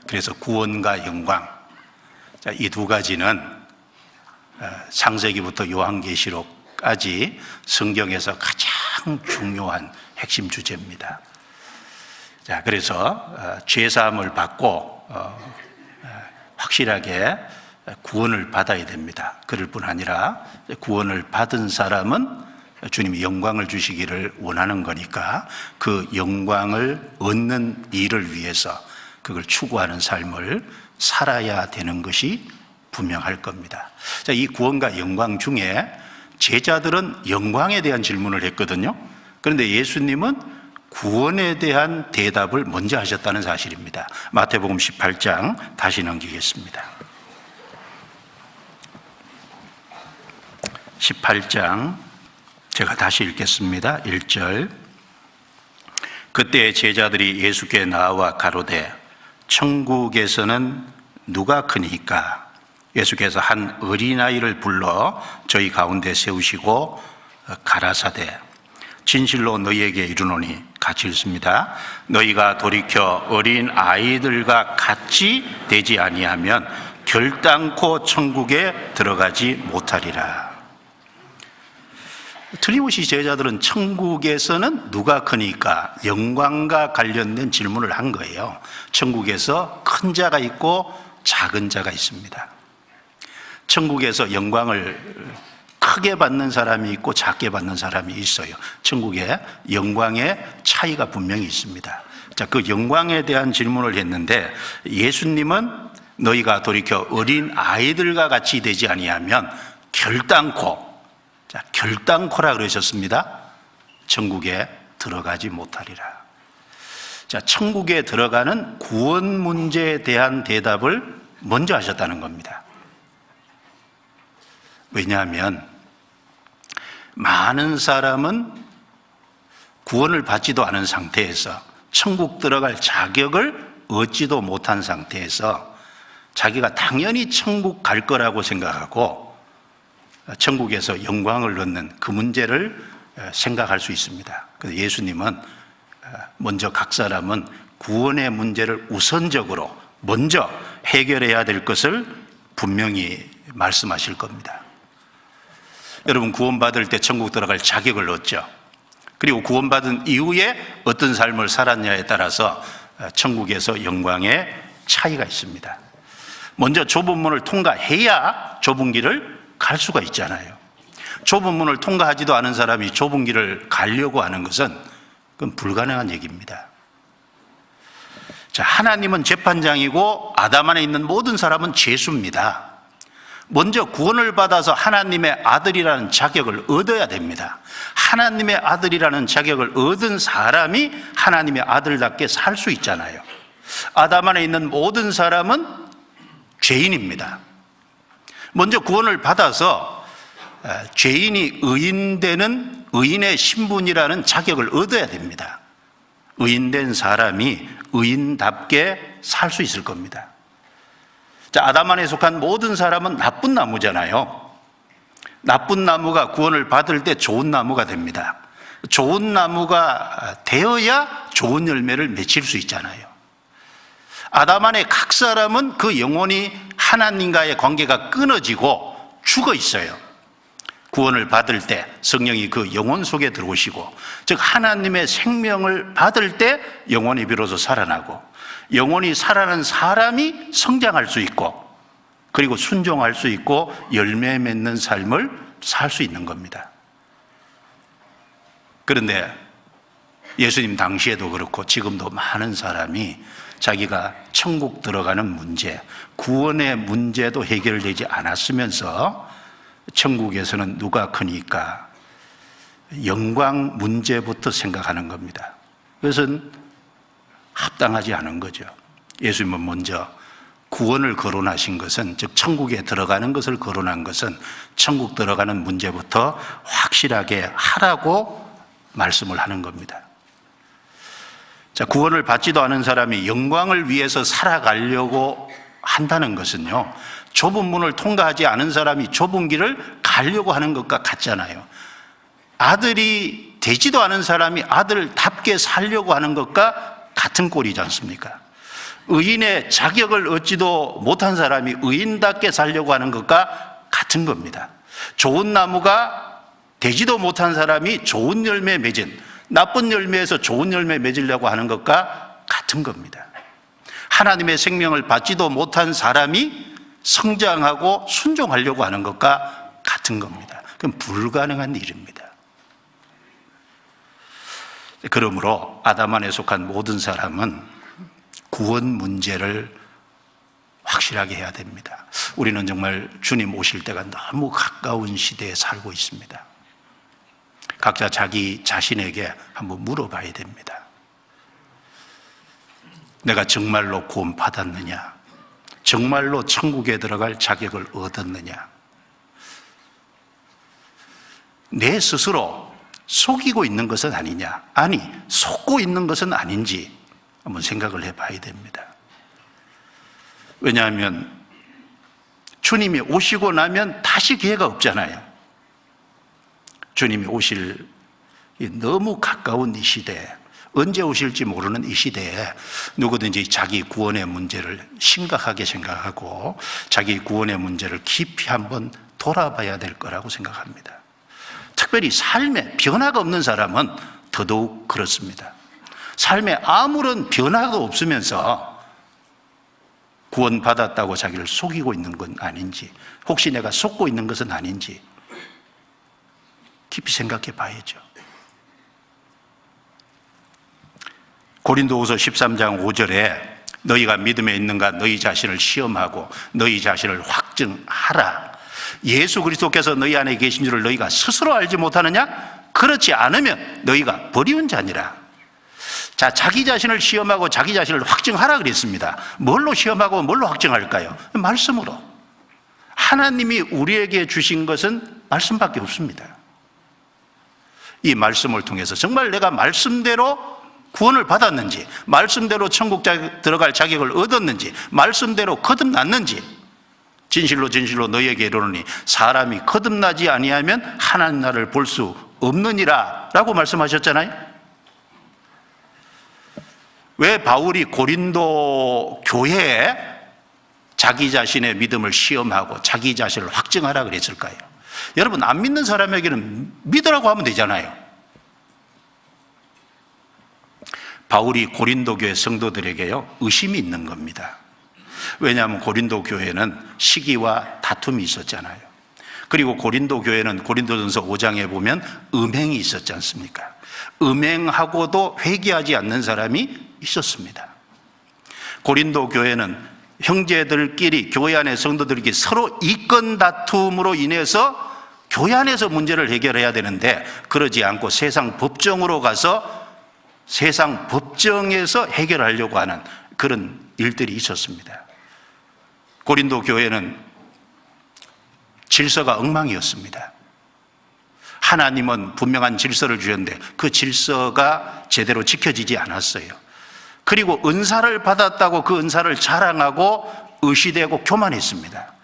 그래서 구원과 영광, 이 두 가지는 창세기부터 요한계시록까지 성경에서 가장 중요한 핵심 주제입니다. 그래서 죄사함을 받고 확실하게 구원을 받아야 됩니다. 그럴 뿐 아니라 구원을 받은 사람은 주님이 영광을 주시기를 원하는 거니까 그 영광을 얻는 일을 위해서 그걸 추구하는 삶을 살아야 되는 것이 분명할 겁니다. 이 구원과 영광 중에 제자들은 영광에 대한 질문을 했거든요. 그런데 예수님은 구원에 대한 대답을 먼저 하셨다는 사실입니다. 마태복음 18장 다시 넘기겠습니다. 18장 제가 다시 읽겠습니다. 1절. 그때 제자들이 예수께 나와 가로되 천국에서는 누가 크니까? 예수께서 한 어린아이를 불러 저희 가운데 세우시고 가라사대 진실로 너희에게 이르노니, 같이 읽습니다. 너희가 돌이켜 어린 아이들과 같이 되지 아니하면 결단코 천국에 들어가지 못하리라. 틀림없이 제자들은 천국에서는 누가 크니까 영광과 관련된 질문을 한 거예요. 천국에서 큰 자가 있고 작은 자가 있습니다. 천국에서 영광을 크게 받는 사람이 있고 작게 받는 사람이 있어요. 천국에 영광의 차이가 분명히 있습니다. 그 영광에 대한 질문을 했는데 예수님은 너희가 돌이켜 어린 아이들과 같이 되지 아니하면 결단코라 그러셨습니다. 천국에 들어가지 못하리라. 천국에 들어가는 구원 문제에 대한 대답을 먼저 하셨다는 겁니다. 왜냐하면 많은 사람은 구원을 받지도 않은 상태에서 천국 들어갈 자격을 얻지도 못한 상태에서 자기가 당연히 천국 갈 거라고 생각하고 천국에서 영광을 얻는 그 문제를 생각할 수 있습니다. 그래서 예수님은 먼저 각 사람은 구원의 문제를 우선적으로 먼저 해결해야 될 것을 분명히 말씀하실 겁니다. 여러분, 구원받을 때 천국 들어갈 자격을 얻죠. 그리고 구원받은 이후에 어떤 삶을 살았냐에 따라서 천국에서 영광의 차이가 있습니다. 먼저 좁은 문을 통과해야 좁은 길을 갈 수가 있잖아요. 좁은 문을 통과하지도 않은 사람이 좁은 길을 가려고 하는 것은 그건 불가능한 얘기입니다. 하나님은 재판장이고 아담 안에 있는 모든 사람은 죄수입니다. 먼저 구원을 받아서 하나님의 아들이라는 자격을 얻어야 됩니다. 하나님의 아들이라는 자격을 얻은 사람이 하나님의 아들답게 살 수 있잖아요. 아담 안에 있는 모든 사람은 죄인입니다. 먼저 구원을 받아서 죄인이 의인되는 의인의 신분이라는 자격을 얻어야 됩니다. 의인된 사람이 의인답게 살 수 있을 겁니다. 아담 안에 속한 모든 사람은 나쁜 나무잖아요. 나쁜 나무가 구원을 받을 때 좋은 나무가 됩니다. 좋은 나무가 되어야 좋은 열매를 맺힐 수 있잖아요. 아담 안에 각 사람은 그 영혼이 하나님과의 관계가 끊어지고 죽어 있어요. 구원을 받을 때 성령이 그 영혼 속에 들어오시고, 즉 하나님의 생명을 받을 때 영혼이 비로소 살아나고, 영혼이 살아난 사람이 성장할 수 있고, 그리고 순종할 수 있고 열매 맺는 삶을 살 수 있는 겁니다. 그런데 예수님 당시에도 그렇고 지금도 많은 사람이 자기가 천국 들어가는 문제, 구원의 문제도 해결되지 않았으면서 천국에서는 누가 크니까 영광 문제부터 생각하는 겁니다. 그것은 합당하지 않은 거죠. 예수님은 먼저 구원을 거론하신 것은, 즉 천국에 들어가는 것을 거론한 것은 천국 들어가는 문제부터 확실하게 하라고 말씀을 하는 겁니다. 구원을 받지도 않은 사람이 영광을 위해서 살아가려고 한다는 것은요, 좁은 문을 통과하지 않은 사람이 좁은 길을 가려고 하는 것과 같잖아요. 아들이 되지도 않은 사람이 아들답게 살려고 하는 것과 같은 꼴이지 않습니까? 의인의 자격을 얻지도 못한 사람이 의인답게 살려고 하는 것과 같은 겁니다. 좋은 나무가 되지도 못한 사람이 좋은 열매 맺은, 나쁜 열매에서 좋은 열매 맺으려고 하는 것과 같은 겁니다. 하나님의 생명을 받지도 못한 사람이 성장하고 순종하려고 하는 것과 같은 겁니다. 그건 불가능한 일입니다. 그러므로 아담 안에 속한 모든 사람은 구원 문제를 확실하게 해야 됩니다. 우리는 정말 주님 오실 때가 너무 가까운 시대에 살고 있습니다. 각자 자기 자신에게 한번 물어봐야 됩니다. 내가 정말로 구원 받았느냐? 정말로 천국에 들어갈 자격을 얻었느냐? 내 스스로 속이고 있는 것은 아니냐? 아니, 속고 있는 것은 아닌지 한번 생각을 해봐야 됩니다. 왜냐하면 주님이 오시고 나면 다시 기회가 없잖아요. 주님이 오실 너무 가까운 이 시대에, 언제 오실지 모르는 이 시대에 누구든지 자기 구원의 문제를 심각하게 생각하고 자기 구원의 문제를 깊이 한번 돌아봐야 될 거라고 생각합니다. 특별히 삶에 변화가 없는 사람은 더더욱 그렇습니다. 삶에 아무런 변화가 없으면서 구원받았다고 자기를 속이고 있는 건 아닌지, 혹시 내가 속고 있는 것은 아닌지 깊이 생각해 봐야죠. 고린도후서 13장 5절에 너희가 믿음에 있는가 너희 자신을 시험하고 너희 자신을 확증하라. 예수 그리스도께서 너희 안에 계신 줄을 너희가 스스로 알지 못하느냐? 그렇지 않으면 너희가 버리운 자니라. 자, 자기 자신을 시험하고 자기 자신을 확증하라 그랬습니다. 뭘로 시험하고 뭘로 확증할까요? 말씀으로. 하나님이 우리에게 주신 것은 말씀밖에 없습니다. 이 말씀을 통해서 정말 내가 말씀대로 구원을 받았는지, 말씀대로 천국 들어갈 자격을 얻었는지, 말씀대로 거듭났는지, 진실로 진실로 너희에게 이르노니 사람이 거듭나지 아니하면 하나님 나라를 볼 수 없느니라 라고 말씀하셨잖아요. 왜 바울이 고린도 교회에 자기 자신의 믿음을 시험하고 자기 자신을 확증하라 그랬을까요? 여러분, 안 믿는 사람에게는 믿으라고 하면 되잖아요. 바울이 고린도 교회 성도들에게요, 의심이 있는 겁니다. 왜냐하면 고린도 교회는 시기와 다툼이 있었잖아요. 그리고 고린도 교회는 고린도전서 5장에 보면 음행이 있었지 않습니까? 음행하고도 회개하지 않는 사람이 있었습니다. 고린도 교회는 형제들끼리, 교회 안의 성도들끼리 서로 이권 다툼으로 인해서 교회 안에서 문제를 해결해야 되는데 그러지 않고 세상 법정으로 가서 세상 법정에서 해결하려고 하는 그런 일들이 있었습니다. 고린도 교회는 질서가 엉망이었습니다. 하나님은 분명한 질서를 주셨는데 그 질서가 제대로 지켜지지 않았어요. 그리고 은사를 받았다고 그 은사를 자랑하고 의시되고 교만했습니다.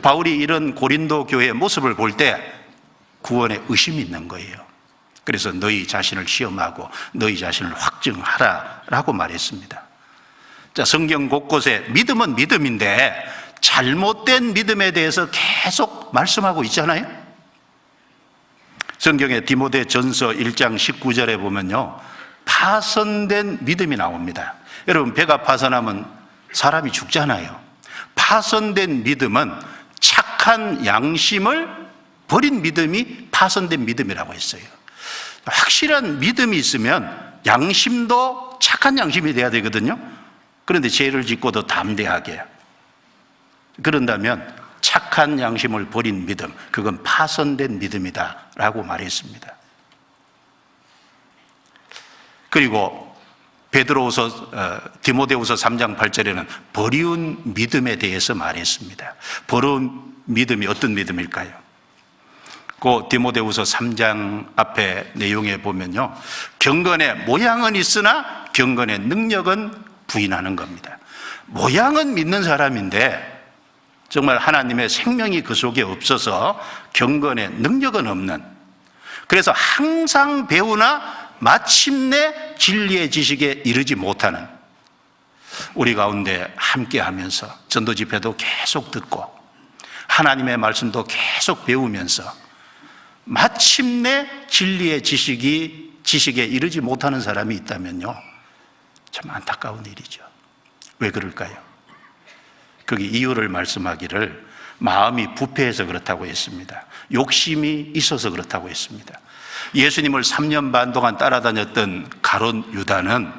바울이 이런 고린도 교회의 모습을 볼 때 구원에 의심이 있는 거예요. 그래서 너희 자신을 시험하고 너희 자신을 확증하라 라고 말했습니다. 자, 성경 곳곳에 믿음은 믿음인데 잘못된 믿음에 대해서 계속 말씀하고 있잖아요. 성경의 디모데 전서 1장 19절에 보면요, 파손된 믿음이 나옵니다. 여러분, 배가 파손하면 사람이 죽잖아요. 파손된 믿음은 착한 양심을 버린 믿음이 파손된 믿음이라고 했어요. 확실한 믿음이 있으면 양심도 착한 양심이 돼야 되거든요. 그런데 죄를 짓고도 담대하게, 그런다면 착한 양심을 버린 믿음, 그건 파손된 믿음이다 라고 말했습니다. 그리고 디모데후서 3장 8절에는 버리운 믿음에 대해서 말했습니다. 버리운 믿음이 어떤 믿음일까요? 그 디모데후서 3장 앞에 내용에 보면요, 경건의 모양은 있으나 경건의 능력은 부인하는 겁니다. 모양은 믿는 사람인데 정말 하나님의 생명이 그 속에 없어서 경건의 능력은 없는, 그래서 항상 배우나 마침내 진리의 지식에 이르지 못하는, 우리 가운데 함께 하면서 전도 집회도 계속 듣고 하나님의 말씀도 계속 배우면서 마침내 진리의 지식에 이르지 못하는 사람이 있다면요, 참 안타까운 일이죠. 왜 그럴까요? 거기 이유를 말씀하기를 마음이 부패해서 그렇다고 했습니다. 욕심이 있어서 그렇다고 했습니다. 예수님을 3년 반 동안 따라다녔던 가룟 유다는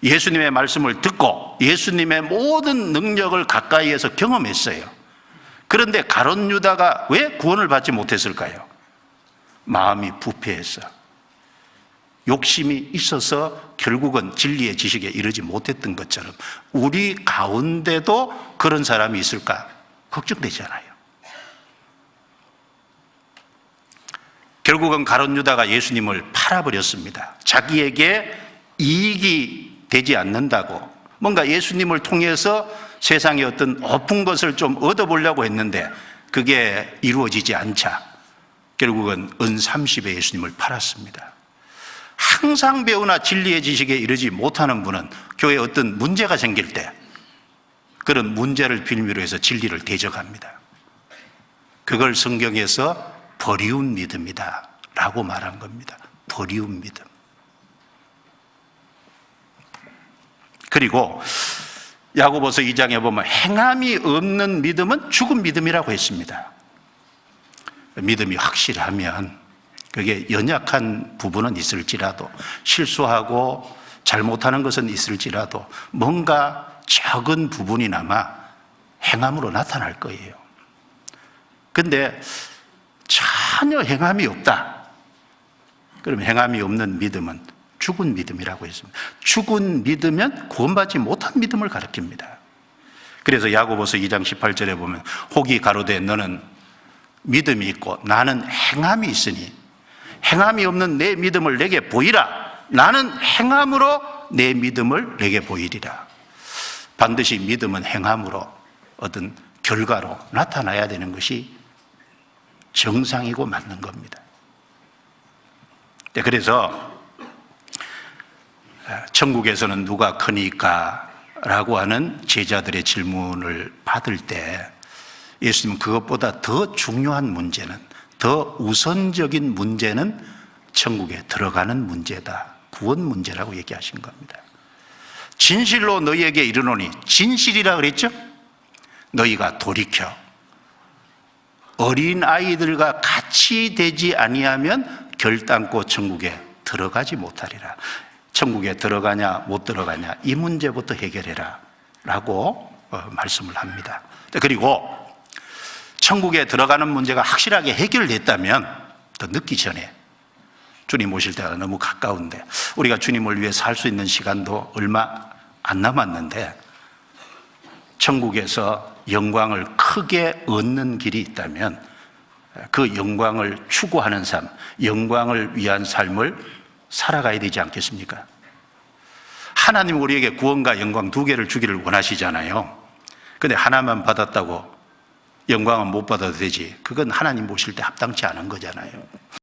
예수님의 말씀을 듣고 예수님의 모든 능력을 가까이에서 경험했어요. 그런데 가룟 유다가 왜 구원을 받지 못했을까요? 마음이 부패해서, 욕심이 있어서 결국은 진리의 지식에 이르지 못했던 것처럼 우리 가운데도 그런 사람이 있을까 걱정되잖아요. 결국은 가룟 유다가 예수님을 팔아버렸습니다. 자기에게 이익이 되지 않는다고, 뭔가 예수님을 통해서 세상의 어떤 높은 것을 좀 얻어보려고 했는데 그게 이루어지지 않자 결국은 은 30에 예수님을 팔았습니다. 항상 배우나 진리의 지식에 이르지 못하는 분은 교회에 어떤 문제가 생길 때 그런 문제를 빌미로 해서 진리를 대적합니다. 그걸 성경에서 버리운 믿음이다 라고 말한 겁니다. 버리운 믿음. 그리고 야고보서 2장에 보면 행함이 없는 믿음은 죽은 믿음이라고 했습니다. 믿음이 확실하면 그게 연약한 부분은 있을지라도, 실수하고 잘못하는 것은 있을지라도 뭔가 적은 부분이나마 행함으로 나타날 거예요. 근데 전혀 행함이 없다. 그럼 행함이 없는 믿음은 죽은 믿음이라고 했습니다. 죽은 믿으면 구원받지 못한 믿음을 가리킵니다. 그래서 야고보서 2장 18절에 보면 혹이 가로되 너는 믿음이 있고 나는 행함이 있으니 행함이 없는 내 믿음을 내게 보이라. 나는 행함으로 내 믿음을 내게 보이리라. 반드시 믿음은 행함으로 어떤 결과로 나타나야 되는 것이 정상이고 맞는 겁니다. 그래서 천국에서는 누가 크니까? 라고 하는 제자들의 질문을 받을 때 예수님은 그것보다 더 중요한 문제는, 더 우선적인 문제는 천국에 들어가는 문제다, 구원 문제라고 얘기하신 겁니다. 진실로 너희에게 이르노니, 진실이라 그랬죠? 너희가 돌이켜 어린아이들과 같이 되지 아니하면 결단코 천국에 들어가지 못하리라. 천국에 들어가냐 못 들어가냐 이 문제부터 해결해라 라고 말씀을 합니다. 그리고 천국에 들어가는 문제가 확실하게 해결됐다면 더 늦기 전에, 주님 오실 때가 너무 가까운데 우리가 주님을 위해 살 수 있는 시간도 얼마 안 남았는데 천국에서 영광을 크게 얻는 길이 있다면 그 영광을 추구하는 삶, 영광을 위한 삶을 살아가야 되지 않겠습니까? 하나님 우리에게 구원과 영광 두 개를 주기를 원하시잖아요. 근데 하나만 받았다고 영광은 못 받아도 되지, 그건 하나님 보실 때 합당치 않은 거잖아요.